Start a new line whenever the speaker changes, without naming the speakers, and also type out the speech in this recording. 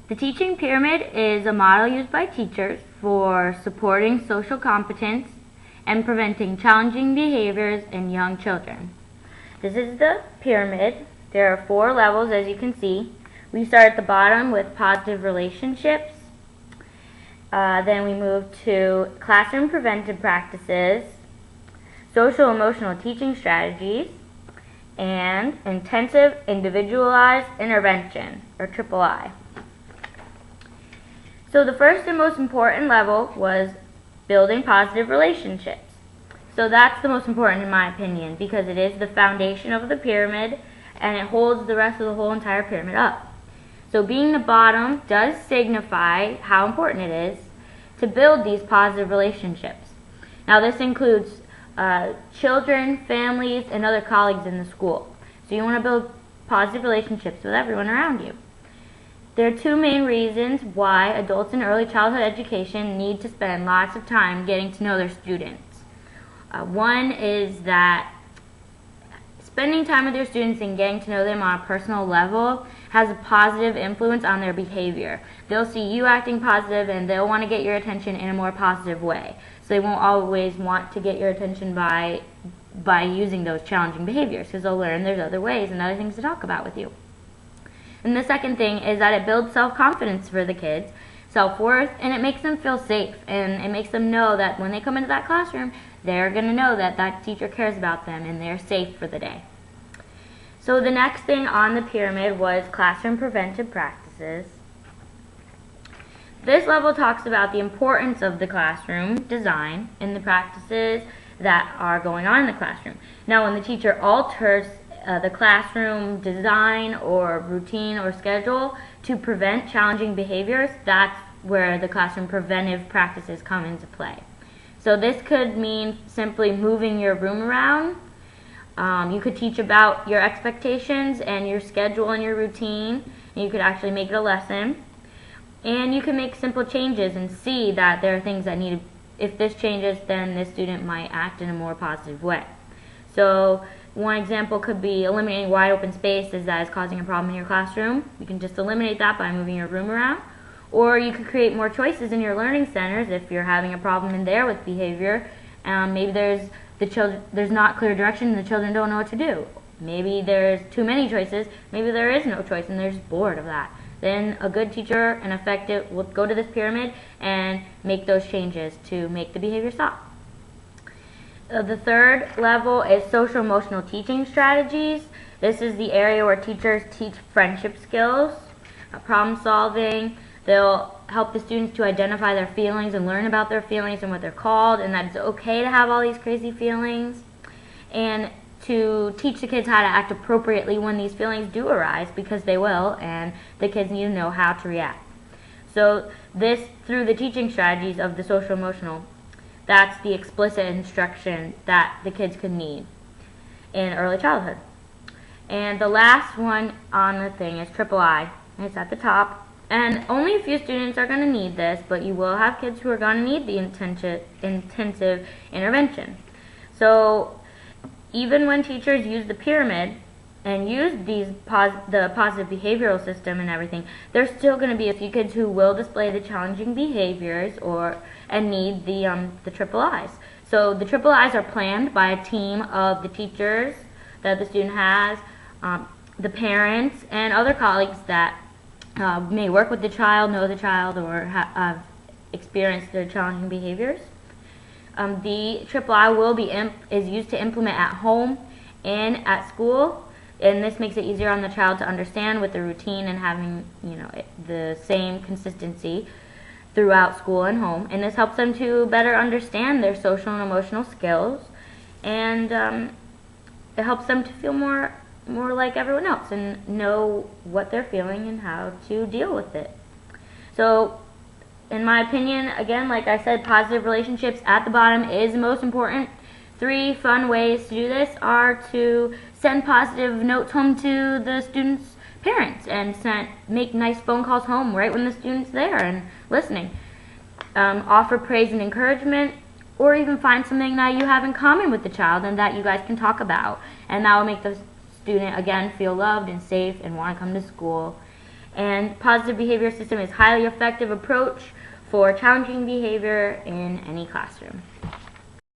The teaching pyramid is a model used by teachers for supporting social competence and preventing challenging behaviors in young children. This is the pyramid. There are 4 levels, as you can see. We start at the bottom with positive relationships. Then we move to classroom preventive practices, social emotional teaching strategies, and intensive individualized intervention, or III. So the first and most important level was building positive relationships. So that's the most important in my opinion, because it is the foundation of the pyramid and it holds the rest of the whole entire pyramid up. So being the bottom does signify how important it is to build these positive relationships. Now this includes children, families, and other colleagues in the school. So you want to build positive relationships with everyone around you. There are 2 main reasons why adults in early childhood education need to spend lots of time getting to know their students. One is that spending time with your students and getting to know them on a personal level has a positive influence on their behavior. They'll see you acting positive and they'll want to get your attention in a more positive way. So they won't always want to get your attention by using those challenging behaviors, because they'll learn there's other ways and other things to talk about with you. And the second thing is that it builds self-confidence for the kids, self-worth, and it makes them feel safe, and it makes them know that when they come into that classroom, they're going to know that that teacher cares about them and they're safe for the day. So the next thing on the pyramid was classroom preventive practices. This level talks about the importance of the classroom design and the practices that are going on in the classroom. Now when the teacher alters the classroom design or routine or schedule to prevent challenging behaviors, that's where the classroom preventive practices come into play. So this could mean simply moving your room around. You could teach about your expectations and your schedule and your routine, and you could actually make it a lesson. And you can make simple changes and see that there are things that need to, if this changes, then this student might act in a more positive way. So one example could be eliminating wide open spaces that is causing a problem in your classroom. You can just eliminate that by moving your room around. Or you could create more choices in your learning centers if you're having a problem in there with behavior. Maybe there's not clear direction and the children don't know what to do. Maybe there's too many choices. Maybe there is no choice and they're just bored of that. Then a good teacher and effective will go to this pyramid and make those changes to make the behavior stop. The third level is social emotional teaching strategies. This is the area where teachers teach friendship skills, problem solving. They'll help the students to identify their feelings and learn about their feelings and what they're called, and that it's okay to have all these crazy feelings, and to teach the kids how to act appropriately when these feelings do arise, because they will, and the kids need to know how to react. So this, through the teaching strategies of the social emotional, that's the explicit instruction that the kids could need in early childhood. And the last one on the thing is III. It's at the top. And only a few students are going to need this, but you will have kids who are going to need the intensive intervention. So even when teachers use the pyramid and use the positive behavioral system and everything, there's still going to be a few kids who will display the challenging behaviors and need the IIIs. So the IIIs are planned by a team of the teachers that the student has, the parents, and other colleagues that may work with the child, know the child, or have experienced their challenging behaviors. The III is used to implement at home and at school, and this makes it easier on the child to understand with the routine and having the same consistency throughout school and home. And this helps them to better understand their social and emotional skills, and it helps them to feel more like everyone else and know what they're feeling and how to deal with it. So in my opinion, again, like I said, positive relationships at the bottom is the most important. 3 fun ways to do this are to send positive notes home to the students' parents and make nice phone calls home right when the student's there and listening. Offer praise and encouragement, or even find something that you have in common with the child and that you guys can talk about, and that will make the student again feel loved and safe and want to come to school. And positive behavior system is a highly effective approach for challenging behavior in any classroom.